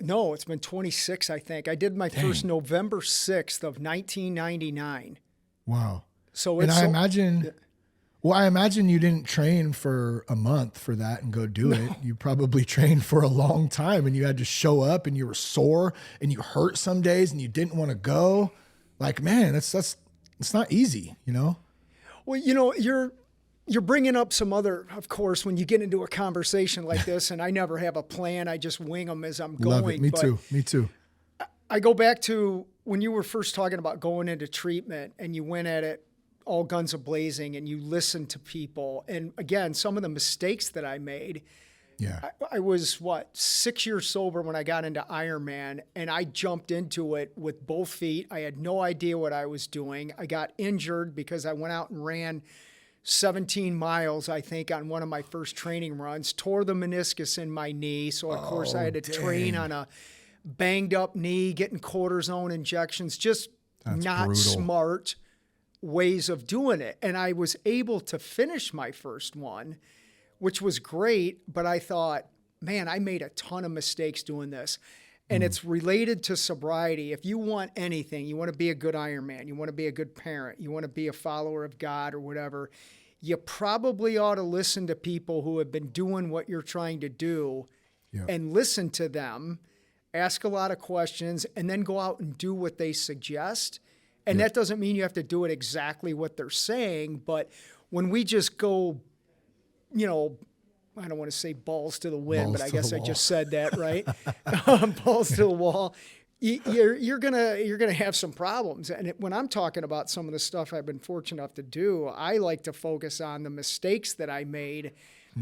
S1: No, it's been 26, I think. I did my first November 6th of 1999.
S2: Wow.
S1: So
S2: I imagine you didn't train for a month for that and go do it. You probably trained for a long time, and you had to show up, and you were sore, and you hurt some days, and you didn't want to go. Like, man, it's not easy, you know?
S1: Well, you know, you're bringing up some other, of course, when you get into a conversation like this, and I never have a plan. I just wing them as I'm going.
S2: Love it. Me too.
S1: I go back to when you were first talking about going into treatment, and you went at it all guns a-blazing, and you listened to people. And again, some of the mistakes that I made.
S2: Yeah.
S1: I was 6 years sober when I got into Ironman, and I jumped into it with both feet. I had no idea what I was doing. I got injured because I went out and ran 17 miles, I think, on one of my first training runs, tore the meniscus in my knee. So, of course, I had to train on a banged up knee, getting cortisone injections, just That's not brutal. Smart ways of doing it. And I was able to finish my first one, which was great. But I thought, man, I made a ton of mistakes doing this. And it's related to sobriety. If you want anything, you want to be a good Ironman, you want to be a good parent, you want to be a follower of God or whatever, you probably ought to listen to people who have been doing what you're trying to do and listen to them, ask a lot of questions, and then go out and do what they suggest. And that doesn't mean you have to do it exactly what they're saying, but when we just go, you know, I don't want to say balls to the wind, but I guess I just said that, right? Balls to the wall. You're gonna have some problems. And when I'm talking about some of the stuff I've been fortunate enough to do, I like to focus on the mistakes that I made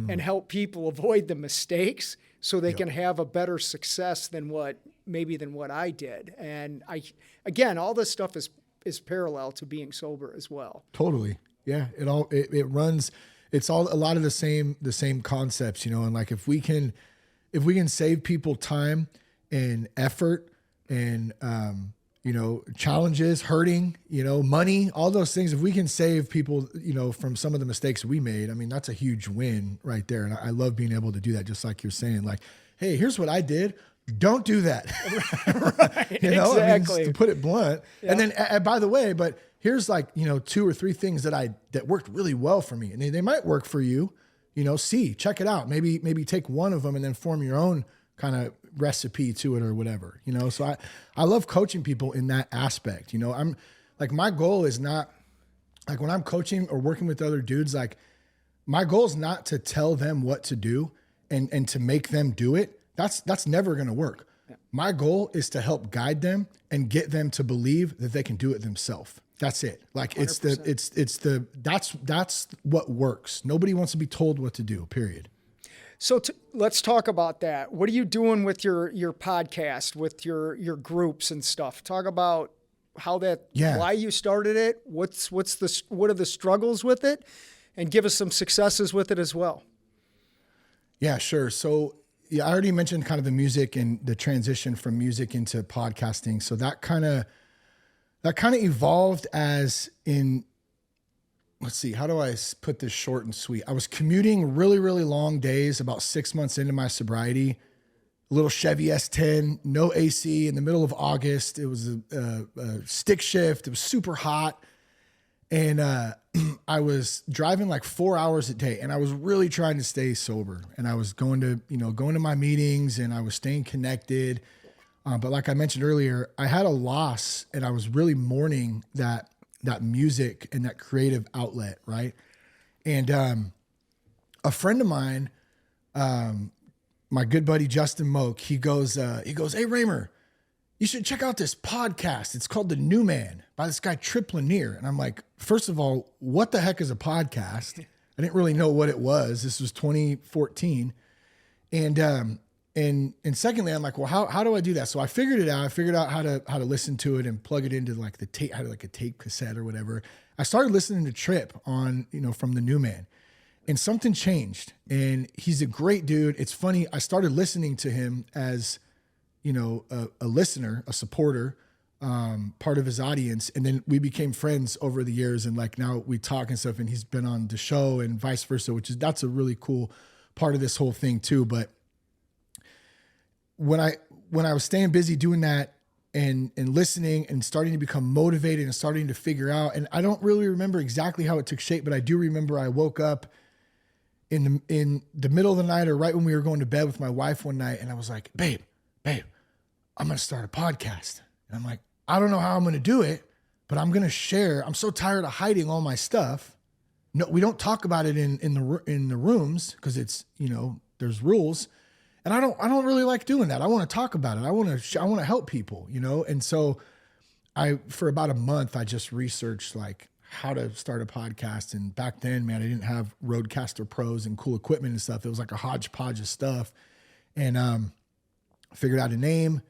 S1: and help people avoid the mistakes so they can have a better success than what I did. And again, all this stuff is parallel to being sober as well.
S2: Totally. Yeah. It runs, it's all a lot of the same concepts, and like if we can save people time and effort and, challenges, hurting, money, all those things. If we can save people, from some of the mistakes we made, I mean, that's a huge win right there. And I love being able to do that. Just like you're saying, like, hey, here's what I did. Don't do that.
S1: Right. Exactly.
S2: I mean, just to put it blunt. Yeah. And then, by the way, but here's like, 2 or 3 things that worked really well for me. And they might work for you, check it out. Maybe take one of them and then form your own kind of recipe to it or whatever, So I love coaching people in that aspect. I'm like, my goal is not like when I'm coaching or working with other dudes, like my goal is not to tell them what to do and to make them do it. That's never going to work. Yeah. My goal is to help guide them and get them to believe that they can do it themselves. That's it. Like 100%. That's what works. Nobody wants to be told what to do, period.
S1: So let's talk about that. What are you doing with your podcast, with your groups and stuff? Talk about how why you started it. What are the struggles with it, and give us some successes with it as well.
S2: Yeah, sure. So I already mentioned kind of the music and the transition from music into podcasting. So that kind of evolved as in. Let's see, how do I put this short and sweet? I was commuting really, really long days about 6 months into my sobriety, a little Chevy S10, no AC in the middle of August. It was a stick shift. It was super hot. And I was driving like 4 hours a day and I was really trying to stay sober. And I was going to my meetings and I was staying connected. But like I mentioned earlier, I had a loss and I was really mourning that music and that creative outlet. Right. And, a friend of mine, my good buddy, Justin Moak, he goes, "Hey Raymer, you should check out this podcast. It's called The New Man by this guy, Trip Lanier." And I'm like, first of all, what the heck is a podcast? I didn't really know what it was. This was 2014. And secondly, I'm like, well, how do I do that? So I figured it out. I figured out how to listen to it and plug it into like the tape, like a tape cassette or whatever. I started listening to Trip on, from The New Man, and something changed. And he's a great dude. It's funny. I started listening to him as, a listener, a supporter, part of his audience. And then we became friends over the years. And like now we talk and stuff, and he's been on the show and vice versa, that's a really cool part of this whole thing too. But when I was staying busy doing that and listening and starting to become motivated and starting to figure out, and I don't really remember exactly how it took shape, but I do remember I woke up in the middle of the night or right when we were going to bed with my wife one night, and I was like, babe, I'm going to start a podcast. And I'm like, I don't know how I'm going to do it, but I'm going to share. I'm so tired of hiding all my stuff. No, we don't talk about it in the rooms because it's, there's rules. And I don't really like doing that. I want to talk about it. I want to help people, And so for about a month, I just researched like how to start a podcast. And back then, man, I didn't have Rodecaster Pros and cool equipment and stuff. It was like a hodgepodge of stuff. And, figured out a name.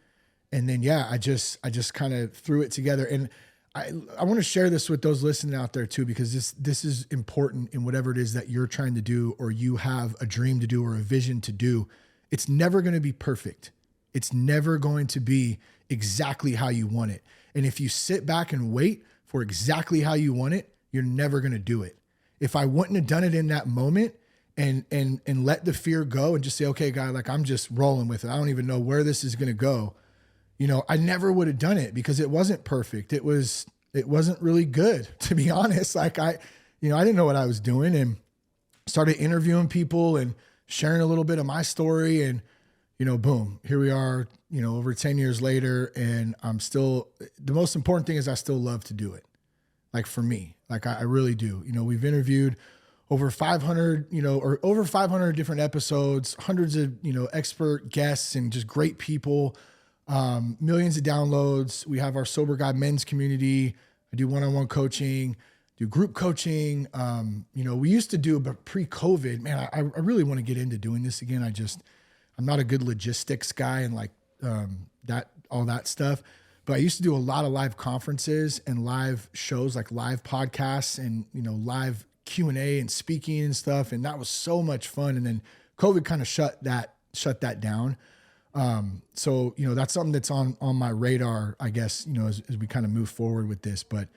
S2: And then, I just kind of threw it together. And I want to share this with those listening out there too, because this is important in whatever it is that you're trying to do, or you have a dream to do or a vision to do. It's never going to be perfect. It's never going to be exactly how you want it. And if you sit back and wait for exactly how you want it, you're never going to do it. If I wouldn't have done it in that moment and let the fear go and just say, okay, God, like I'm just rolling with it. I don't even know where this is going to go. I never would have done it because it wasn't perfect. It wasn't really good, to be honest. Like I didn't know what I was doing, and started interviewing people and sharing a little bit of my story, and, boom, here we are, over 10 years later. And the most important thing is I still love to do it. Like for me, like I really do. We've interviewed over 500, or over 500 different episodes, hundreds of, expert guests and just great people, millions of downloads. We have our Sober Guy men's community. I do one-on-one coaching, do group coaching. We used to do, but pre-COVID, man, I really want to get into doing this again. I'm not a good logistics guy and like all that stuff. But I used to do a lot of live conferences and live shows, like live podcasts and, live Q&A and speaking and stuff. And that was so much fun. And then COVID kind of shut that down. So, that's something that's on my radar, I guess, as we kind of move forward with this. But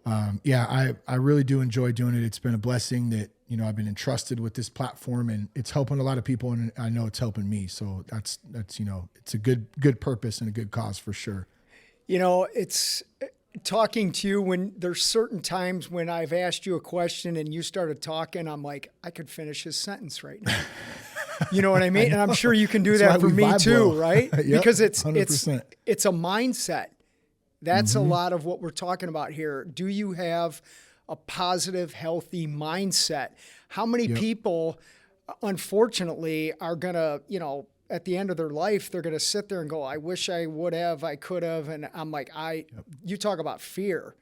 S2: I really do enjoy doing it. It's been a blessing that, I've been entrusted with this platform, and it's helping a lot of people, and I know it's helping me. So that's, it's a good purpose and a good cause for sure.
S1: It's talking to you when there's certain times when I've asked you a question and you started talking, I'm like, I could finish his sentence right now. You know what I mean? And I'm sure you can do that for me too, right? Yep, because it's a mindset. That's a lot of what we're talking about here. Do you have a positive, healthy mindset? How many people, unfortunately, are going to, at the end of their life, they're going to sit there and go, I wish I would have, I could have. And I'm like, you talk about fear.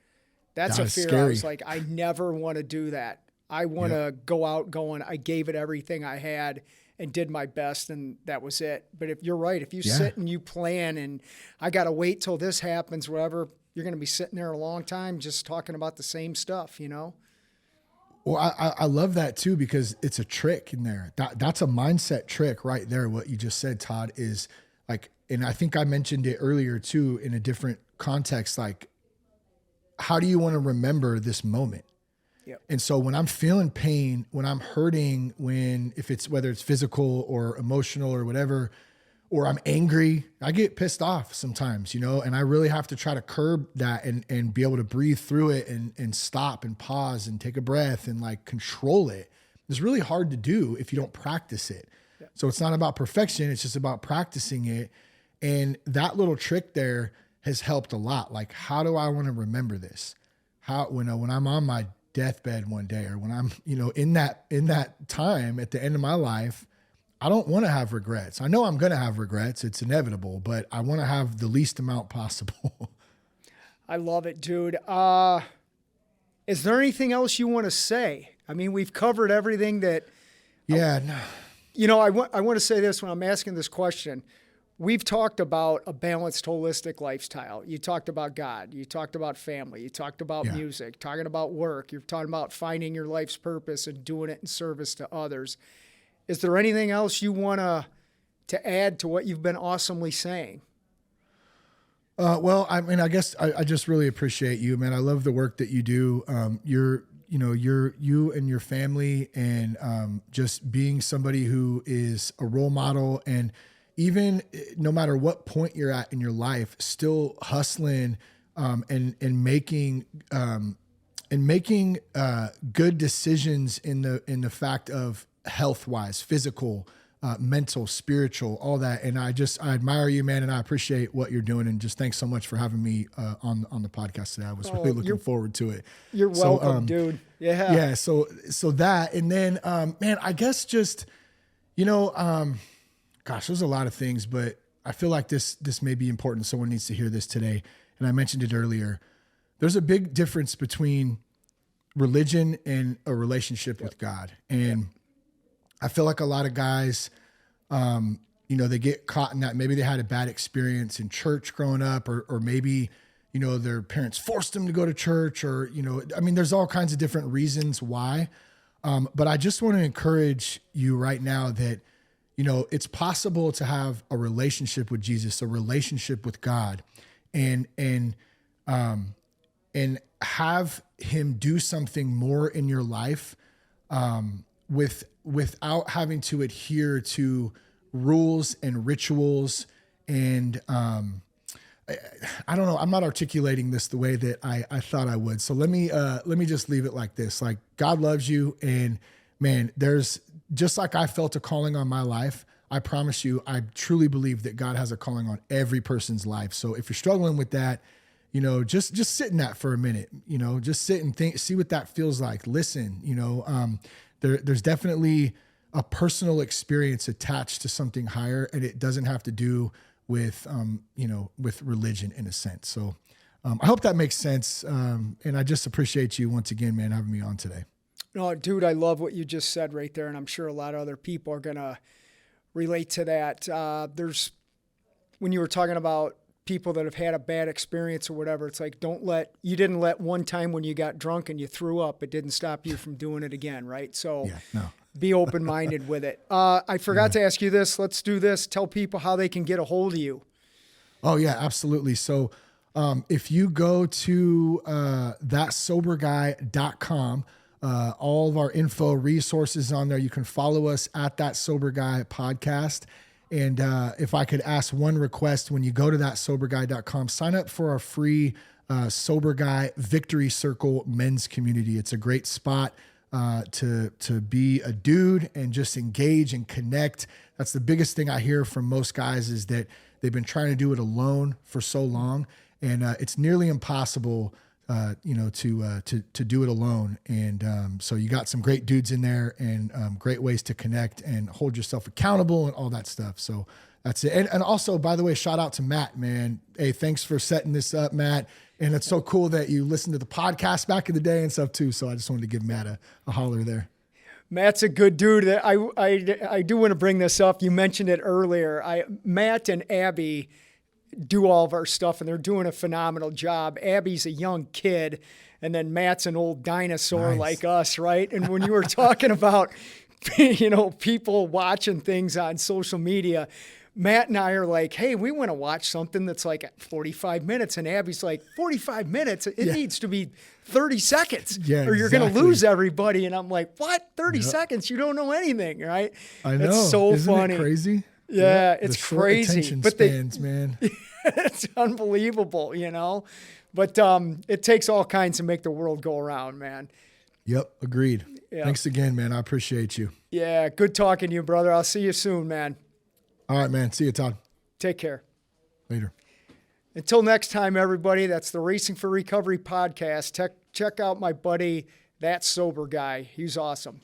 S1: That's a fear. Scary. I was like, I never want to do that. I want to go out going, I gave it everything I had and did my best, and that was it. But if you're right, if you sit and you plan and I got to wait till this happens, whatever, you're going to be sitting there a long time just talking about the same stuff,
S2: Well, I love that too, because it's a trick in there. That's a mindset trick right there. What you just said, Todd, is like, and I think I mentioned it earlier too, in a different context, like, how do you want to remember this moment? Yep. And so when I'm feeling pain, when I'm hurting, whether it's physical or emotional or whatever, or I'm angry, I get pissed off sometimes, and I really have to try to curb that and be able to breathe through it and stop and pause and take a breath and like control it. It's really hard to do if you don't practice it. Yeah. So it's not about perfection. It's just about practicing it. And that little trick there has helped a lot. Like, how do I want to remember this? When I'm on my deathbed one day, or when I'm, in that time at the end of my life, I don't want to have regrets. I know I'm going to have regrets. It's inevitable, but I want to have the least amount possible.
S1: I love it, dude. Is there anything else you want to say? I mean, we've covered everything that. Yeah. I want to say this when I'm asking this question. We've talked about a balanced, holistic lifestyle. You talked about God. You talked about family. You talked about music, talking about work. You're talking about finding your life's purpose and doing it in service to others. Is there anything else you want to add to what you've been awesomely saying?
S2: Well, I mean, I guess I just really appreciate you, man. I love the work that you do. You and your family, and just being somebody who is a role model, and even no matter what point you're at in your life, still hustling and making good decisions in the fact of health-wise, physical, mental, spiritual, all that. And I admire you, man, and I appreciate what you're doing. And just thanks so much for having me on the podcast today. I was really looking forward to it.
S1: You're welcome, dude. Yeah.
S2: Yeah. So that, and then, man, I guess just, gosh, there's a lot of things, but I feel like this may be important. Someone needs to hear this today. And I mentioned it earlier. There's a big difference between religion and a relationship with God. And I feel like a lot of guys, they get caught in that. Maybe they had a bad experience in church growing up, or maybe, their parents forced them to go to church, or, there's all kinds of different reasons why. But I just want to encourage you right now that, it's possible to have a relationship with Jesus, a relationship with God, and have him do something more in your life, without having to adhere to rules and rituals. And I don't know, I'm not articulating this the way that I thought I would. So let me just leave it like this. Like, God loves you, and man, there's, just like I felt a calling on my life, I promise you, I truly believe that God has a calling on every person's life. So if you're struggling with that, just sit in that for a minute, just sit and think, see what that feels like. Listen, there's definitely a personal experience attached to something higher, and it doesn't have to do with religion in a sense. So I hope that makes sense. And I just appreciate you once again, man, having me on today.
S1: No, dude, I love what you just said right there. And I'm sure a lot of other people are going to relate to that. When you were talking about people that have had a bad experience or whatever. It's like, you didn't let one time when you got drunk and you threw up, it didn't stop you from doing it again. Right. So be open-minded with it. I forgot to ask you this. Let's do this. Tell people how they can get a hold of you.
S2: Oh yeah, absolutely. So, if you go to, thatsoberguy.com, all of our info resources on there, you can follow us at That Sober Guy Podcast. And if I could ask one request, when you go to thatsoberguy.com, sign up for our free Sober Guy Victory Circle men's community. It's a great spot to be a dude and just engage and connect. That's the biggest thing I hear from most guys, is that they've been trying to do it alone for so long, and it's nearly impossible to do it alone. And so you got some great dudes in there, and great ways to connect and hold yourself accountable and all that stuff. So that's it. And also, by the way, shout out to Matt, man. Hey, thanks for setting this up, Matt. And it's so cool that you listened to the podcast back in the day and stuff too. So I just wanted to give Matt a holler there.
S1: Matt's a good dude. I do want to bring this up. You mentioned it earlier. Matt and Abby do all of our stuff, and they're doing a phenomenal job. Abby's a young kid, and then Matt's an old dinosaur like us, right? And when you were talking about, people watching things on social media, Matt and I are like, hey, we want to watch something that's like 45 minutes. And Abby's like, 45 minutes? It needs to be 30 seconds or you're going to lose everybody. And I'm like, what? 30 seconds? You don't know anything, right?
S2: I know.
S1: It's so
S2: Isn't
S1: funny.
S2: It crazy?
S1: Yeah, it's crazy.
S2: Attention spans, man.
S1: It's unbelievable, But it takes all kinds to make the world go around, man.
S2: Yep, agreed. Yeah. Thanks again, man. I appreciate you.
S1: Yeah, good talking to you, brother. I'll see you soon, man.
S2: All right, man. See you, Todd.
S1: Take care.
S2: Later.
S1: Until next time, everybody, that's the Racing for Recovery podcast. Check out my buddy, That Sober Guy. He's awesome.